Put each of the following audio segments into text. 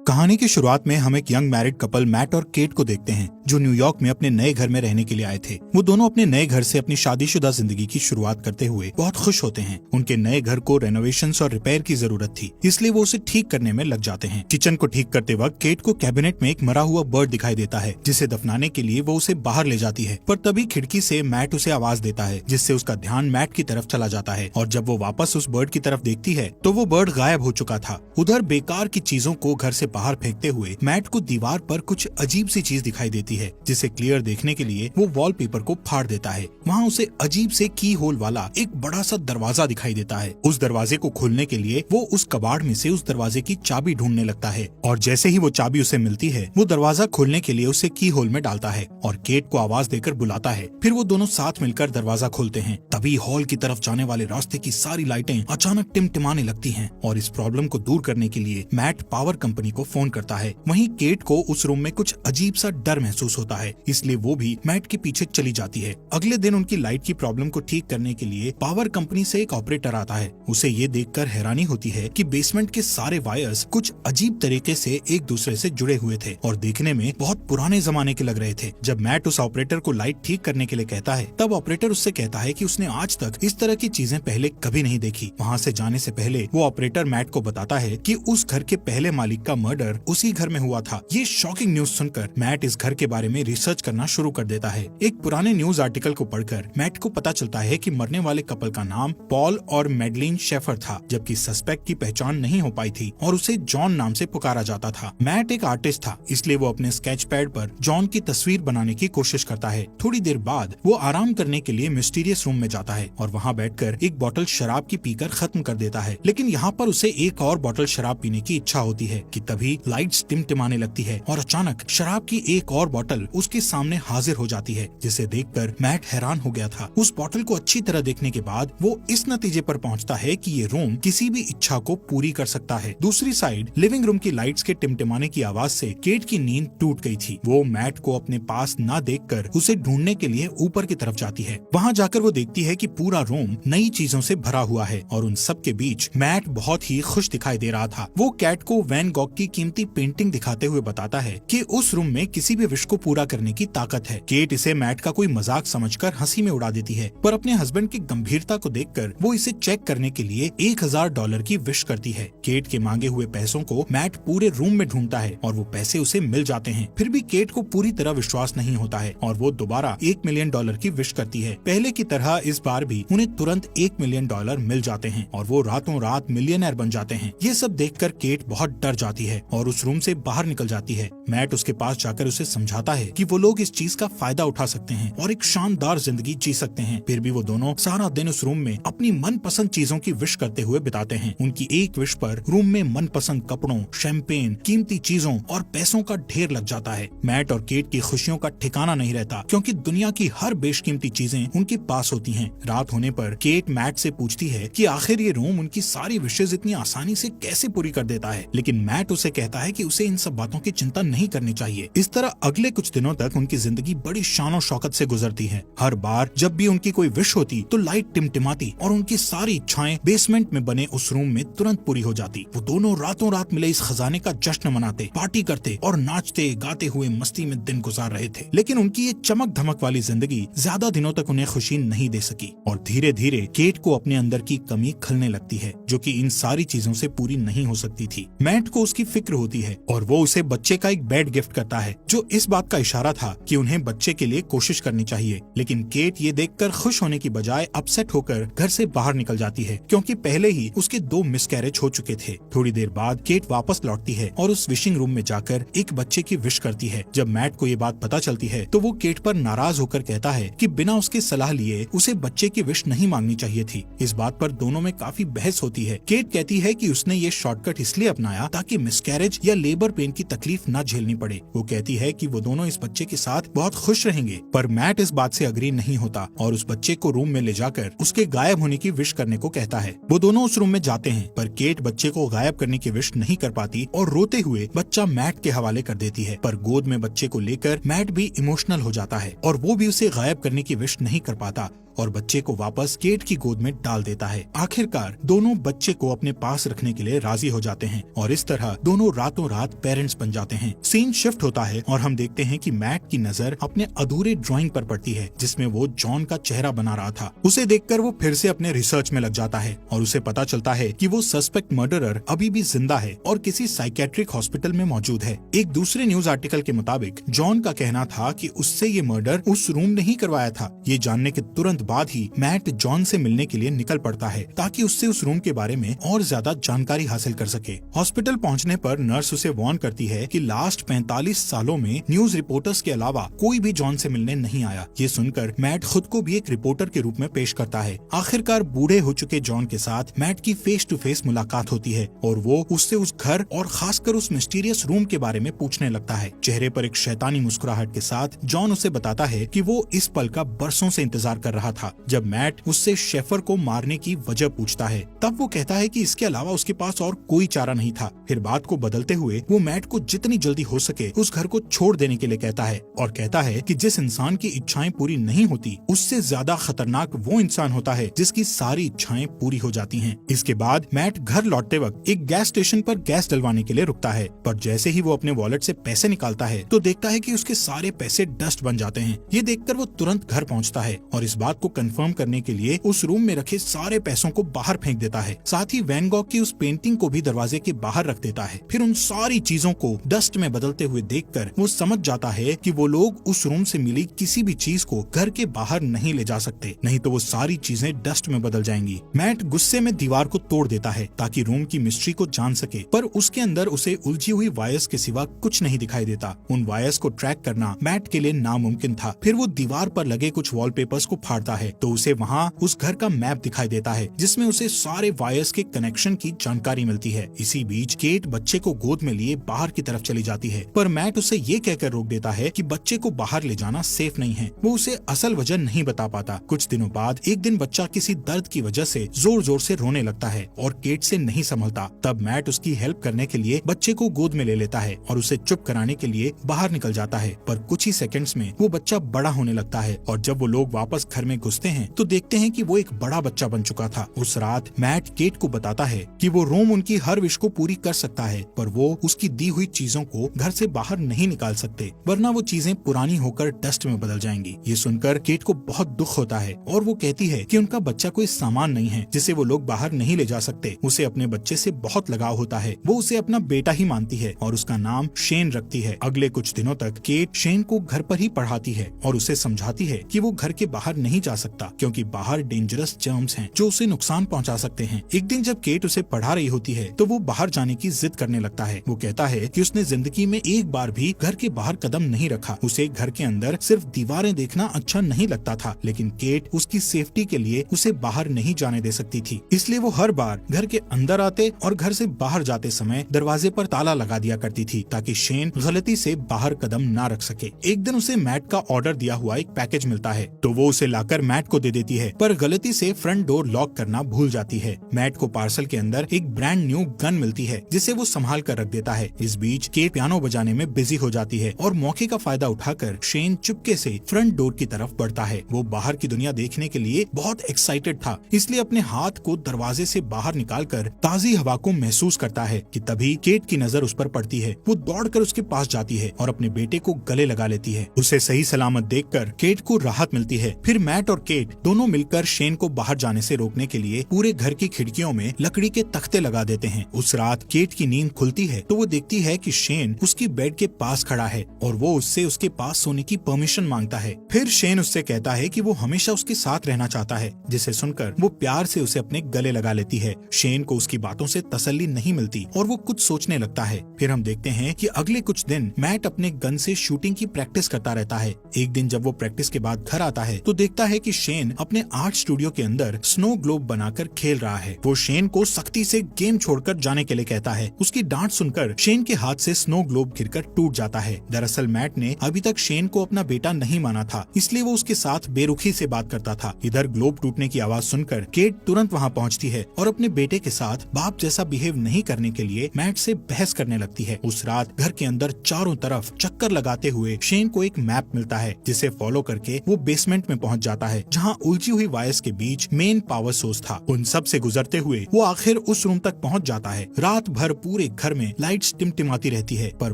कहानी की शुरुआत में हम एक यंग मैरिड कपल मैट और केट को देखते हैं जो न्यूयॉर्क में अपने नए घर में रहने के लिए आए थे। वो दोनों अपने नए घर से अपनी शादीशुदा जिंदगी की शुरुआत करते हुए बहुत खुश होते हैं। उनके नए घर को रेनोवेशंस और रिपेयर की जरूरत थी, इसलिए वो उसे ठीक करने में लग जाते हैं। किचन को ठीक करते वक्त केट को कैबिनेट में एक मरा हुआ बर्ड दिखाई देता है, जिसे दफनाने के लिए वो उसे बाहर ले जाती है। पर तभी खिड़की से मैट उसे आवाज देता है, जिससे उसका ध्यान मैट की तरफ चला जाता है। और जब वो वापस उस बर्ड की तरफ देखती है तो वो बर्ड गायब हो चुका था। उधर बेकार की चीजों को घर से बाहर फेंकते हुए मैट को दीवार पर कुछ अजीब सी चीज दिखाई देती है, जिसे क्लियर देखने के लिए वो वॉलपेपर को फाड़ देता है। वहाँ उसे अजीब से की होल वाला एक बड़ा सा दरवाजा दिखाई देता है। उस दरवाजे को खोलने के लिए वो उस कबाड़ में से उस दरवाजे की चाबी ढूंढने लगता है, और जैसे ही वो चाबी उसे मिलती है वो दरवाजा खोलने के लिए उसे की होल में डालता है और केट को आवाज देकर बुलाता है। फिर वो दोनों साथ मिलकर दरवाजा खोलते हैं। तभी हॉल की तरफ जाने वाले रास्ते की सारी लाइटें अचानक टिमटिमाने लगती हैं, और इस प्रॉब्लम को दूर करने के लिए मैट पावर कंपनी को फोन करता है। वहीं केट को उस रूम में कुछ अजीब सा डर महसूस होता है, इसलिए वो भी मैट के पीछे चली जाती है। अगले दिन उनकी लाइट की प्रॉब्लम को ठीक करने के लिए पावर कंपनी से एक ऑपरेटर आता है। उसे ये देखकर हैरानी होती है कि बेसमेंट के सारे वायर्स कुछ अजीब तरीके से एक दूसरे से जुड़े हुए थे और देखने में बहुत पुराने जमाने के लग रहे थे। जब मैट उस ऑपरेटर को लाइट ठीक करने के लिए कहता है, तब ऑपरेटर उससे कहता है कि उसने आज तक इस तरह की चीजें पहले कभी नहीं देखी। वहाँ से जाने से पहले वो ऑपरेटर मैट को बताता है कि उस घर के पहले मालिक का मर्डर उसी घर में हुआ था। ये शॉकिंग न्यूज सुनकर मैट इस घर के बारे में रिसर्च करना शुरू कर देता है। एक पुराने न्यूज आर्टिकल को पढ़कर मैट को पता चलता है कि मरने वाले कपल का नाम पॉल और मैडलिन शेफर था, जबकि सस्पेक्ट की पहचान नहीं हो पाई थी और उसे जॉन नाम से पुकारा जाता था। मैट एक आर्टिस्ट था, इसलिए वो अपने स्केच पैड पर जॉन की तस्वीर बनाने की कोशिश करता है। थोड़ी देर बाद वो आराम करने के लिए मिस्टीरियस रूम में जाता है और वहाँ बैठकर एक बोतल शराब की पीकर खत्म कर देता है। लेकिन यहाँ पर उसे एक और बोतल शराब पीने की इच्छा होती है कि तभी लाइट्स टिमटिमाने लगती है और अचानक शराब की एक और बोतल उसके सामने हाजिर हो जाती है, जिसे देखकर मैट हैरान हो गया था। उस बोतल को अच्छी तरह देखने के बाद वो इस नतीजे पर पहुंचता है कि ये रूम किसी भी इच्छा को पूरी कर सकता है। दूसरी साइड लिविंग रूम की लाइट्स के टिमटिमाने की आवाज से केट की नींद टूट गई थी। वो मैट को अपने पास न देखकर उसे ढूंढने के लिए ऊपर की तरफ जाती है। वहाँ जाकर वो देखती है कि पूरा रूम नई चीजों से भरा हुआ है और उन सब के बीच मैट बहुत ही खुश दिखाई दे रहा था। वो कैट को वैन गॉग की कीमती पेंटिंग दिखाते हुए बताता है कि उस रूम में किसी भी विश को पूरा करने की ताकत है। केट इसे मैट का कोई मजाक समझकर हंसी में उड़ा देती है, पर अपने हस्बैंड की गंभीरता को देखकर वो इसे चेक करने के लिए $1000 की विश करती है। केट के मांगे हुए पैसों को मैट पूरे रूम में ढूंढता है और वो पैसे उसे मिल जाते हैं। फिर भी केट को पूरी तरह विश्वास नहीं होता है और वो दोबारा $1 मिलियन की विश करती है। पहले की तरह इस बार भी उन्हें तुरंत $1 मिलियन मिल जाते हैं और वो रातों रात मिलियनर बन जाते हैं। ये सब देखकर केट बहुत डर जाती है और उस रूम से बाहर निकल जाती है। मैट उसके पास जाकर उसे समझाता है कि वो लोग इस चीज का फायदा उठा सकते हैं और एक शानदार जिंदगी जी सकते हैं। फिर भी वो दोनों सारा दिन उस रूम में अपनी मनपसंद चीजों की विश करते हुए बिताते हैं। उनकी एक विश पर रूम में मनपसंद कपड़ों, शैंपेन, कीमती चीजों और पैसों का ढेर लग जाता है। मैट और केट की खुशियों का ठिकाना नहीं रहता, क्योंकि दुनिया की हर बेशकीमती चीजें उनके पास होती हैं। रात होने पर केट मैट से पूछती है कि आखिर ये रूम उनकी सारी विशेष इतनी आसानी से कैसे पूरी कर देता है, लेकिन मैट उसे कहता है कि उसे इन सब बातों की चिंता नहीं करनी चाहिए। इस तरह अगले कुछ दिनों तक उनकी जिंदगी बड़ी शान शौकत से गुजरती है। हर बार जब भी उनकी कोई विश होती तो लाइट टिमटिमाती और उनकी सारी इच्छाएं बेसमेंट में बने उस रूम में तुरंत पूरी हो जाती। वो दोनों रातों रात मिले इस खजाने का जश्न मनाते, पार्टी करते और नाचते गाते हुए मस्ती में दिन गुजार रहे थे। लेकिन उनकी ये चमक धमक वाली जिंदगी ज्यादा दिनों तक उन्हें खुशी नहीं दे सकी और धीरे धीरे केट को अपने अंदर की कमी खलने लगती है, जो कि इन सारी चीजों से पूरी नहीं हो सकती थी। मैट को उसकी फिक्र होती है और वो उसे बच्चे का एक बेड गिफ्ट करता है, जो इस बात का इशारा था कि उन्हें बच्चे के लिए कोशिश करनी चाहिए। लेकिन केट ये देखकर खुश होने की बजाय अपसेट होकर घर से बाहर निकल जाती है, क्योंकि पहले ही उसके 2 मिसकैरेज हो चुके थे। थोड़ी देर बाद केट वापस लौटती है और उस विशिंग रूम में जाकर एक बच्चे की विश करती है। जब मैट को ये बात पता चलती है तो वो केट पर नाराज होकर कहता है कि बिना उसकी सलाह लिए उसे बच्चे की विश नहीं मांगनी चाहिए थी। इस बात पर दोनों में काफी बहस होती है। केट कहती है कि उसने ये शॉर्टकट इसलिए अपनाया ताकि मिसकैरेज या लेबर पेन की तकलीफ न झेलनी पड़े। वो कहती है कि वो दोनों इस बच्चे के साथ बहुत खुश रहेंगे, पर मैट इस बात से अग्री नहीं होता और उस बच्चे को रूम में ले जाकर उसके गायब होने की विश करने को कहता है। वो दोनों उस रूम में जाते हैं, पर केट बच्चे को गायब करने की विश नहीं कर पाती और रोते हुए बच्चा मैट के हवाले कर देती है। पर गोद में बच्चे को लेकर मैट भी इमोशनल हो जाता है और वो भी उसे गायब करने की विश नहीं कर पाता। और बच्चे को वापस केट की गोद में डाल देता है। आखिरकार दोनों बच्चे को अपने पास रखने के लिए राजी हो जाते हैं और इस तरह दोनों रातों रात पेरेंट्स बन जाते हैं। सीन शिफ्ट होता है और हम देखते हैं कि मैट की नजर अपने अधूरे ड्राइंग पर पड़ती है जिसमें वो जॉन का चेहरा बना रहा था। उसे देखकर वो फिर से अपने रिसर्च में लग जाता है और उसे पता चलता है कि वो सस्पेक्ट मर्डरर अभी भी जिंदा है और किसी साइकेट्रिक हॉस्पिटल में मौजूद है। एक दूसरे न्यूज आर्टिकल के मुताबिक जॉन का कहना था कि उससे ये मर्डर उस रूम ने ही करवाया था। ये जानने के तुरंत बाद ही मैट जॉन से मिलने के लिए निकल पड़ता है ताकि उससे उस रूम के बारे में और ज्यादा जानकारी हासिल कर सके। हॉस्पिटल पहुंचने पर नर्स उसे वार्न करती है कि लास्ट 45 सालों में न्यूज रिपोर्टर्स के अलावा कोई भी जॉन से मिलने नहीं आया। ये सुनकर मैट खुद को भी एक रिपोर्टर के रूप में पेश करता है। आखिरकार बूढ़े हो चुके जॉन के साथ मैट की फेस टू फेस मुलाकात होती है और वो उससे उस घर और खासकर उस मिस्टीरियस रूम के बारे में पूछने लगता है। चेहरे पर एक शैतानी मुस्कुराहट के साथ जॉन उसे बताता है कि वो इस पल का बरसों से इंतजार कर रहा था जब मैट उससे शेफर को मारने की वजह पूछता है। तब वो कहता है कि इसके अलावा उसके पास और कोई चारा नहीं था। फिर बात को बदलते हुए वो मैट को जितनी जल्दी हो सके उस घर को छोड़ देने के लिए कहता है और कहता है कि जिस इंसान की इच्छाएं पूरी नहीं होती उससे ज्यादा खतरनाक वो इंसान होता है जिसकी सारी इच्छाएं पूरी हो जाती हैं। इसके बाद मैट घर लौटते वक्त एक गैस स्टेशन पर गैस डलवाने के लिए रुकता है, पर जैसे ही वो अपने वॉलेट से पैसे निकालता है तो देखता है कि उसके सारे पैसे डस्ट बन जाते हैं। ये देखकर वो तुरंत घर पहुंचता है और इस बात को कंफर्म करने के लिए उस रूम में रखे सारे पैसों को बाहर फेंक देता है। साथ ही वैन गॉग की उस पेंटिंग को भी दरवाजे के बाहर रख देता है। फिर उन सारी चीजों को डस्ट में बदलते हुए देखकर वो समझ जाता है कि वो लोग उस रूम से मिली किसी भी चीज को घर के बाहर नहीं ले जा सकते, नहीं तो वो सारी चीजें डस्ट में बदल जाएंगी। मैट गुस्से में दीवार को तोड़ देता है ताकि रूम की मिस्ट्री को जान सके, पर उसके अंदर उसे उलझी हुई वायर्स के सिवा कुछ नहीं दिखाई देता। उन वायर्स को ट्रैक करना मैट के लिए नामुमकिन था। फिर वो दीवार पर लगे कुछ वॉलपेपर्स को फाड़ता है तो उसे वहाँ उस घर का मैप दिखाई देता है जिसमें उसे सारे वायर्स के कनेक्शन की जानकारी मिलती है। इसी बीच केट बच्चे को गोद में लिए बाहर की तरफ चली जाती है, पर मैट उसे ये कहकर रोक देता है कि बच्चे को बाहर ले जाना सेफ नहीं है। वो उसे असल वजह नहीं बता पाता। कुछ दिनों बाद एक दिन बच्चा किसी दर्द की वजह से जोर जोर से रोने लगता है और केट से नहीं संभलता। तब मैट उसकी हेल्प करने के लिए बच्चे को गोद में ले लेता है और उसे चुप कराने के लिए बाहर निकल जाता है, पर कुछ ही सेकंड्स में वो बच्चा बड़ा होने लगता है और जब वो लोग वापस घर में घुसते हैं तो देखते हैं कि वो एक बड़ा बच्चा बन चुका था। उस रात मैट केट को बताता है कि वो रोम उनकी हर विश को पूरी कर सकता है, पर वो उसकी दी हुई चीजों को घर से बाहर नहीं निकाल सकते वरना वो चीजें पुरानी होकर डस्ट में बदल जाएंगी। ये सुनकर केट को बहुत दुख होता है और वो कहती है कि उनका बच्चा कोई सामान नहीं है जिसे वो लोग बाहर नहीं ले जा सकते। उसे अपने बच्चे से बहुत लगाव होता है। वो उसे अपना बेटा ही मानती है और उसका नाम शेन रखती है। अगले कुछ दिनों तक केट शेन को घर पर ही पढ़ाती है और उसे समझाती है कि वो घर के बाहर नहीं जा सकता क्योंकि बाहर डेंजरस जर्म्स हैं जो उसे नुकसान पहुंचा सकते हैं। एक दिन जब केट उसे पढ़ा रही होती है तो वो बाहर जाने की जिद करने लगता है। वो कहता है कि उसने जिंदगी में एक बार भी घर के बाहर कदम नहीं रखा। उसे घर के अंदर सिर्फ दीवारें देखना अच्छा नहीं लगता था, लेकिन केट उसकी सेफ्टी के लिए उसे बाहर नहीं जाने दे सकती थी। इसलिए वो हर बार घर के अंदर आते और घर से बाहर जाते समय दरवाजे पर ताला लगा दिया करती थी ताकि शेन गलती से बाहर कदम ना रख सके। एक दिन उसे मैट का ऑर्डर दिया हुआ एक पैकेज मिलता है तो वो उसे लाकर मैट को दे देती है, पर गलती से फ्रंट डोर लॉक करना भूल जाती है। मैट को पार्सल के अंदर एक ब्रांड न्यू गन मिलती है जिसे वो संभाल कर रख देता है। इस बीच केट पियानो बजाने में बिजी हो जाती है और मौके का फायदा उठाकर शेन चुपके से फ्रंट डोर की तरफ बढ़ता है। वो बाहर की दुनिया देखने के लिए बहुत एक्साइटेड था, इसलिए अपने हाथ को दरवाजे से बाहर निकालकर ताजी हवा को महसूस करता है कि तभी केट की नजर उस पर पड़ती है। वो दौड़कर उसके पास जाती है और अपने बेटे को गले लगा लेती है। उसे सही सलामत देखकर केट को राहत मिलती है। फिर मैट और केट दोनों मिलकर शेन को बाहर जाने से रोकने के लिए पूरे घर की खिड़कियों में लकड़ी के तख्ते लगा देते हैं। उस रात केट की नींद खुलती है तो वो देखती है कि शेन उसकी बेड के पास खड़ा है और वो उससे उसके पास सोने की परमिशन मांगता है। फिर शेन उससे कहता है कि वो हमेशा उसके साथ रहना चाहता है, जिसे सुनकर वो प्यार से उसे अपने गले लगा लेती है। शेन को उसकी बातों से तसल्ली नहीं मिलती और वो कुछ सोचने लगता है। फिर हम देखते हैं कि अगले कुछ दिन मैट अपने गन से शूटिंग की प्रैक्टिस करता रहता है। एक दिन जब वो प्रैक्टिस के बाद घर आता है तो देखता है कि शेन अपने आर्ट स्टूडियो के अंदर स्नो ग्लोब बनाकर खेल रहा है। वो शेन को सख्ती से गेम छोड़कर जाने के लिए कहता है। उसकी डांट सुनकर शेन के हाथ से स्नो ग्लोब गिरकर टूट जाता है। दरअसल मैट ने अभी तक शेन को अपना बेटा नहीं माना था, इसलिए वो उसके साथ बेरुखी से बात करता था। इधर ग्लोब टूटने की आवाज सुनकर केट तुरंत वहाँ पहुँचती है और अपने बेटे के साथ बाप जैसा बिहेव नहीं करने के लिए मैट से बहस करने लगती है। उस रात घर के अंदर चारों तरफ चक्कर लगाते हुए शेन को एक मैप मिलता है जिसे फॉलो करके वो बेसमेंट में पहुँच जाता जाता है जहाँ उलझी हुई वायर्स के बीच मेन पावर सोर्स था। उन सब से गुजरते हुए वो आखिर उस रूम तक पहुँच जाता है। रात भर पूरे घर में लाइट्स टिमटिमाती रहती है, पर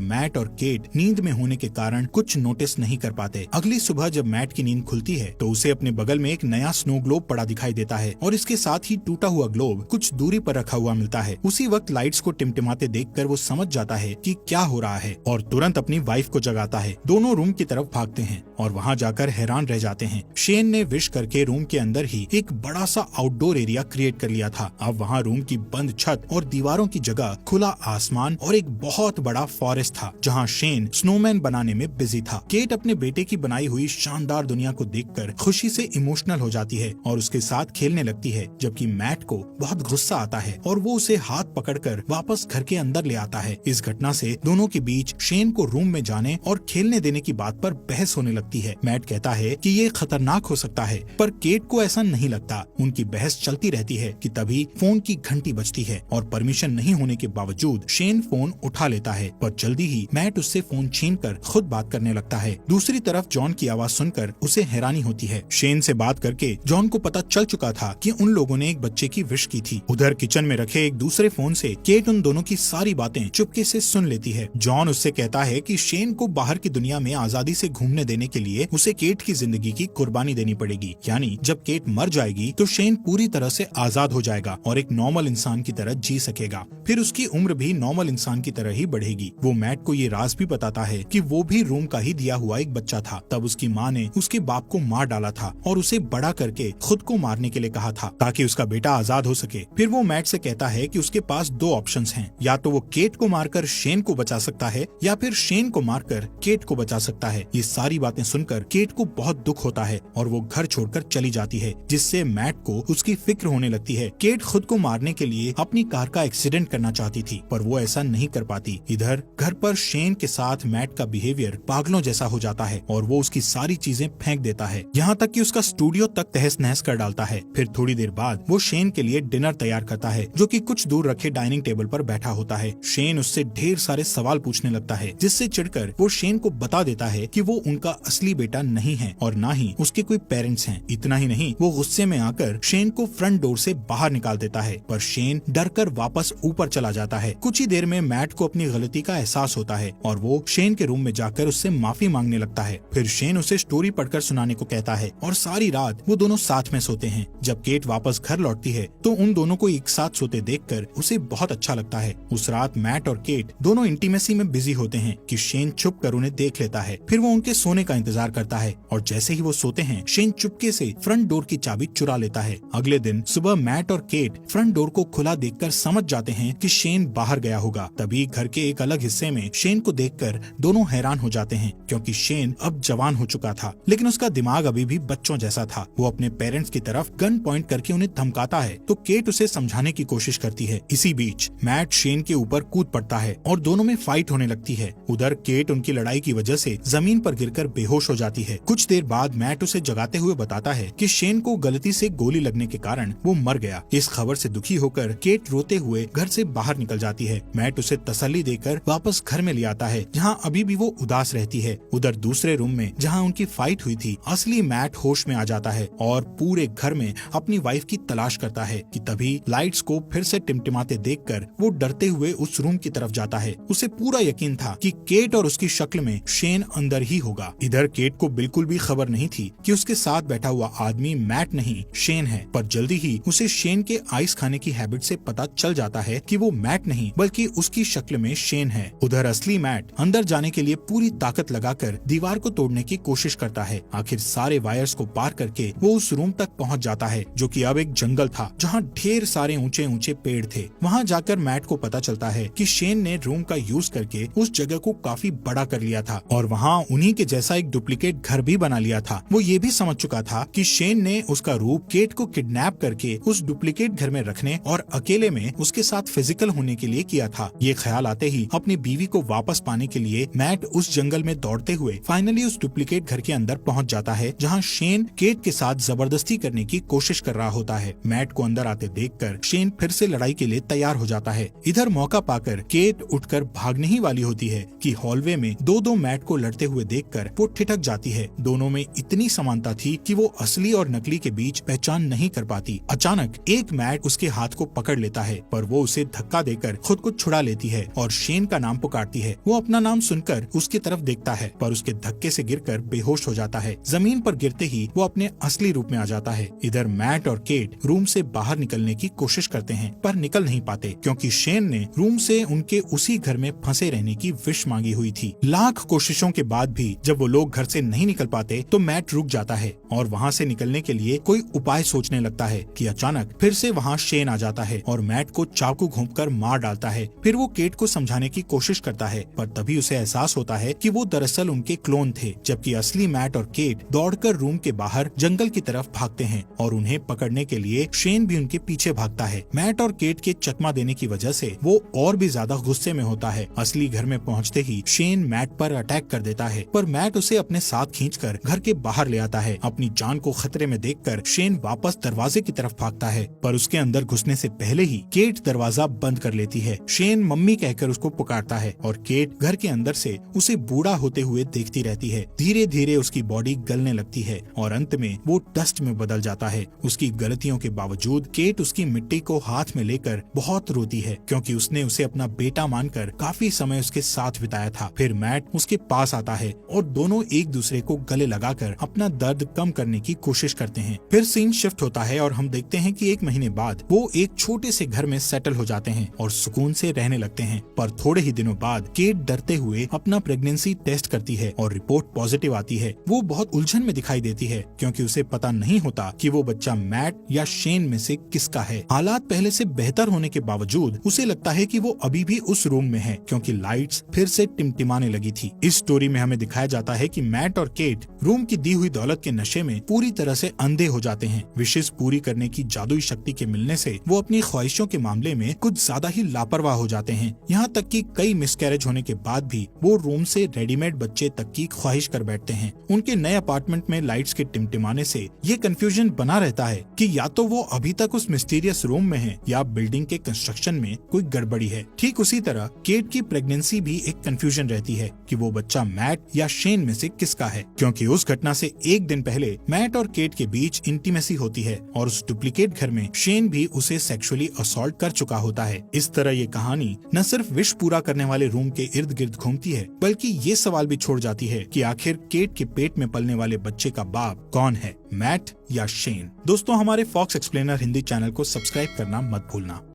मैट और केट नींद में होने के कारण कुछ नोटिस नहीं कर पाते। अगली सुबह जब मैट की नींद खुलती है तो उसे अपने बगल में एक नया स्नो ग्लोब पड़ा दिखाई देता है और इसके साथ ही टूटा हुआ ग्लोब कुछ दूरी पर रखा हुआ मिलता है। उसी वक्त लाइट्स को टिमटिमाते देखकर वो समझ जाता है कि क्या हो रहा है और तुरंत अपनी वाइफ को जगाता है। दोनों रूम की तरफ भागते हैं और वहाँ जाकर हैरान रह जाते हैं। शेन ने विश करके रूम के अंदर ही एक बड़ा सा आउटडोर एरिया क्रिएट कर लिया था। अब वहाँ रूम की बंद छत और दीवारों की जगह खुला आसमान और एक बहुत बड़ा फॉरेस्ट था जहाँ शेन स्नोमैन बनाने में बिजी था। केट अपने बेटे की बनाई हुई शानदार दुनिया को देखकर खुशी से इमोशनल हो जाती है और उसके साथ खेलने लगती है, जबकि मैट को बहुत गुस्सा आता है और वो उसे हाथ पकड़कर वापस घर के अंदर ले आता है। इस घटना से दोनों के बीच शेन को रूम में जाने और खेलने देने की बात पर बहस होने लगती है। मैट कहता है कि ये खतरनाक हो सकता है, पर केट को ऐसा नहीं लगता। उनकी बहस चलती रहती है कि तभी फोन की घंटी बजती है और परमिशन नहीं होने के बावजूद शेन फोन उठा लेता है, पर जल्दी ही मैट उससे फोन छीनकर खुद बात करने लगता है। दूसरी तरफ जॉन की आवाज सुनकर उसे हैरानी होती है। शेन से बात करके जॉन को पता चल चुका था कि उन लोगों ने एक बच्चे की विश की थी। उधर किचन में रखे एक दूसरे फोन से केट उन दोनों की सारी बातें चुपके से सुन लेती है। जॉन उससे कहता है कि शेन को बाहर की दुनिया में आजादी से घूमने देने के लिए उसे केट की जिंदगी की कुर्बानी देनी पड़ेगी, यानी जब केट मर जाएगी तो शेन पूरी तरह से आजाद हो जाएगा और एक नॉर्मल इंसान की तरह जी सकेगा। फिर उसकी उम्र भी नॉर्मल इंसान की तरह ही बढ़ेगी। वो मैट को ये राज भी बताता है कि वो भी रूम का ही दिया हुआ एक बच्चा था। तब उसकी माँ ने उसके बाप को मार डाला था और उसे बड़ा करके खुद को मारने के लिए कहा था ताकि उसका बेटा आजाद हो सके। फिर वो मैट से कहता है कि उसके पास दो ऑप्शंस हैं, या तो वो केट को मारकर शेन को बचा सकता है या फिर शेन को मारकर केट को बचा सकता है। ये सारी बातें सुनकर केट को बहुत दुख होता है और वो घर छोड़कर चली जाती है, जिससे मैट को उसकी फिक्र होने लगती है। केट खुद को मारने के लिए अपनी कार का एक्सीडेंट करना चाहती थी, पर वो ऐसा नहीं कर पाती। इधर घर पर शेन के साथ मैट का बिहेवियर पागलों जैसा हो जाता है और वो उसकी सारी चीजें फेंक देता है, यहाँ तक कि उसका स्टूडियो तक तहस नहस कर डालता है। फिर थोड़ी देर बाद वो शेन के लिए डिनर तैयार करता है, जो कि कुछ दूर रखे डाइनिंग टेबल पर बैठा होता है। शेन उससे ढेर सारे सवाल पूछने लगता है, जिससे चिढ़कर वो शेन को बता देता है कि वो उनका असली बेटा नहीं है और ना ही उसके कोई पेरेंट्स हैं। इतना ही नहीं, वो गुस्से में आकर शेन को फ्रंट डोर से बाहर निकाल देता है, पर शेन डरकर वापस ऊपर चला जाता है। कुछ ही देर में मैट को अपनी गलती का एहसास होता है और वो शेन के रूम में जाकर उससे माफी मांगने लगता है। फिर शेन उसे स्टोरी पढ़कर सुनाने को कहता है और सारी रात वो दोनों साथ में सोते हैं। जब केट वापस घर लौटती है तो उन दोनों को एक साथ सोते देखकर उसे बहुत अच्छा लगता है। उस रात मैट और केट दोनों इंटीमेसी में बिजी होते हैं कि शेन छुप कर उन्हें देख लेता है। फिर वो उनके सोने का इंतजार करता है और जैसे ही वो सोते हैं, शेन चुपके से फ्रंट डोर की चाबी चुरा लेता है। अगले दिन सुबह मैट और केट फ्रंट डोर को खुला देखकर समझ जाते हैं कि शेन बाहर गया होगा। तभी घर के एक अलग हिस्से में शेन को देखकर दोनों हैरान हो जाते हैं, क्योंकि शेन अब जवान हो चुका था, लेकिन उसका दिमाग अभी भी बच्चों जैसा था। वो अपने पेरेंट्स की तरफ गन पॉइंट करके उन्हें धमकाता है तो केट उसे समझाने की कोशिश करती है। इसी बीच मैट शेन के ऊपर कूद पड़ता है और दोनों में फाइट होने लगती है। उधर केट उनकी लड़ाई की वजह से जमीन पर गिरकर बेहोश हो जाती है। कुछ देर बाद मैट उसे जगाते हुए बताता है कि शेन को गलती से गोली लगने के कारण वो मर गया। इस खबर से दुखी होकर केट रोते हुए घर से बाहर निकल जाती है। मैट उसे तसल्ली देकर वापस घर में ले आता है, जहाँ अभी भी वो उदास रहती है। उधर दूसरे रूम में जहाँ उनकी फाइट हुई थी, असली मैट होश में आ जाता है और पूरे घर में अपनी वाइफ की तलाश करता है कि तभी लाइट्स को फिर से टिमटिमाते देखकर वो डरते हुए उस रूम की तरफ जाता है। उसे पूरा यकीन था कि केट और उसकी शक्ल में शेन अंदर ही होगा। इधर केट को बिल्कुल भी खबर नहीं थी कि उसके साथ बैठा हुआ आदमी मैट नहीं शेन है, पर जल्दी ही उसे शेन के आइस खाने की हैबिट से पता चल जाता है कि वो मैट नहीं बल्कि उसकी शक्ल में शेन है। उधर असली मैट अंदर जाने के लिए पूरी ताकत लगाकर दीवार को तोड़ने की कोशिश करता है। आखिर सारे वायर्स को पार करके वो उस रूम तक पहुंच जाता है, जो कि अब एक जंगल था जहां ढेर सारे ऊंचे ऊंचे पेड़ थे। वहां जाकर मैट को पता चलता है कि शेन ने रूम का यूज करके उस जगह को काफी बड़ा कर लिया था और वहां उन्हीं के जैसा एक डुप्लीकेट घर भी बना लिया था। वो ये भी समझ चुका था कि शेन ने उसका रूप केट को किडनैप करके उस डुप्लीकेट घर में रखने और अकेले में उसके साथ फिजिकल होने के लिए किया था। ये ख्याल आते ही अपनी बीवी को वापस पाने के लिए मैट उस जंगल में दौड़ते हुए फाइनली उस डुप्लीकेट घर के अंदर पहुंच जाता है, जहां शेन केट के साथ जबरदस्ती करने की कोशिश कर रहा होता है। मैट को अंदर आते देखकर शेन फिर से लड़ाई के लिए तैयार हो जाता है। इधर मौका पाकर केट उठकर भागने ही वाली होती है कि हॉलवे में दो मैट को लड़ते हुए देखकर वो ठिठक जाती है। दोनों में इतनी समानता थी कि वो असली और नकली के बीच पहचान नहीं कर पाती। अचानक एक मैट उसके हाथ को पकड़ लेता है, पर वो उसे धक्का देकर खुद को छुड़ा लेती है और शेन का नाम पुकारती है। वो अपना नाम सुनकर उसकी तरफ देखता है, पर उसके धक्के से गिरकर बेहोश हो जाता है। जमीन पर गिरते ही वो अपने असली रूप में आ जाता है। इधर मैट और केट रूम से बाहर निकलने की कोशिश करते हैं, पर निकल नहीं पाते क्योंकि शेन ने रूम से उनके उसी घर में फंसे रहने की विश मांगी हुई थी। लाख कोशिशों के बाद भी जब वो लोग घर से नहीं निकल पाते तो मैट रुक जाता है और वहाँ से निकलने के लिए कोई उपाय सोचने लगता है कि अचानक फिर से वहाँ शेन आ जाता है और मैट को चाकू घोंपकर मार डालता है। फिर वो केट को समझाने की कोशिश करता है, पर तभी उसे एहसास होता है कि वो दरअसल उनके क्लोन थे, जबकि असली मैट और केट दौड़कर रूम के बाहर जंगल की तरफ भागते हैं और उन्हें पकड़ने के लिए शेन भी उनके पीछे भागता है। मैट और केट के चकमा देने की वजह से वो और भी ज्यादा गुस्से में होता है। असली घर में पहुंचते ही शेन मैट पर अटैक कर देता है, पर मैट उसे अपने साथ खींचकर घर के बाहर ले आता है। अपनी जान को खतरे में देखकर शेन वापस दरवाजे की तरफ भागता है, पर उसके अंदर घुसने से पहले ही केट दरवाजा बंद कर लेती है। शेन मम्मी कहकर उसको पुकारता है और केट घर के अंदर से उसे बूढ़ा होते हुए देखती रहती है। धीरे धीरे उसकी बॉडी गलने लगती है और अंत में वो डस्ट में बदल जाता है। उसकी गलतियों के बावजूद केट उसकी मिट्टी को हाथ में लेकर बहुत रोती है, क्योंकि उसने उसे अपना बेटा मानकर काफी समय उसके साथ बिताया था। फिर मैट उसके पास आता है और दोनों एक दूसरे को गले लगाकर अपना दर्द कम करने की कोशिश करते हैं। फिर सीन शिफ्ट होता है और हम देखते हैं कि 1 महीने बाद वो एक छोटे से घर में सेटल हो जाते हैं और सुकून से रहने लगते हैं। पर थोड़े ही दिनों बाद केट डरते हुए अपना प्रेगनेंसी टेस्ट करती है और रिपोर्ट पॉजिटिव आती है। वो बहुत उलझन में दिखाई देती है, क्योंकि उसे पता नहीं होता कि वो बच्चा मैट या शेन में से किसका है। हालात पहले से बेहतर होने के बावजूद उसे लगता है कि वो अभी भी उस रूम में है, क्योंकि लाइट्स फिर से टिमटिमाने लगी थी। इस स्टोरी में हमें दिखाया जाता है कि मैट और केट रूम की दी हुई दौलत के नशे में पूरी तरह से अंधे हो जाते हैं। विशेष पूरी करने की जादुई शक्ति के मिलने से वो अपनी ख्वाहिशों के मामले में कुछ ज्यादा ही लापरवाह हो जाते हैं। यहाँ तक कि कई मिसकैरेज होने के बाद भी वो रूम से रेडीमेड बच्चे तक की ख्वाहिश कर बैठते हैं। उनके नए अपार्टमेंट में लाइट्स के टिमटिमाने से ये कंफ्यूजन बना रहता है कि या तो वो अभी तक उस मिस्टीरियस रूम में है या बिल्डिंग के कंस्ट्रक्शन में कोई गड़बड़ी है। ठीक उसी तरह केट की प्रेगनेंसी भी एक कंफ्यूजन रहती है कि वो बच्चा मैट या शेन में से किसका है, क्योंकि उस घटना से 1 दिन पहले मैट और केट के बीच इंटीमेसी होती है और उस डुप्लीकेट घर में शेन भी उसे सेक्सुअली असॉल्ट कर चुका होता है। इस तरह ये कहानी न सिर्फ विश पूरा करने वाले रूम के इर्द गिर्द घूमती है, बल्कि ये सवाल भी छोड़ जाती है कि आखिर केट के पेट में पलने वाले बच्चे का बाप कौन है, मैट या शेन। दोस्तों, हमारे फॉक्स एक्सप्लेनर हिंदी चैनल को सब्सक्राइब करना मत भूलना।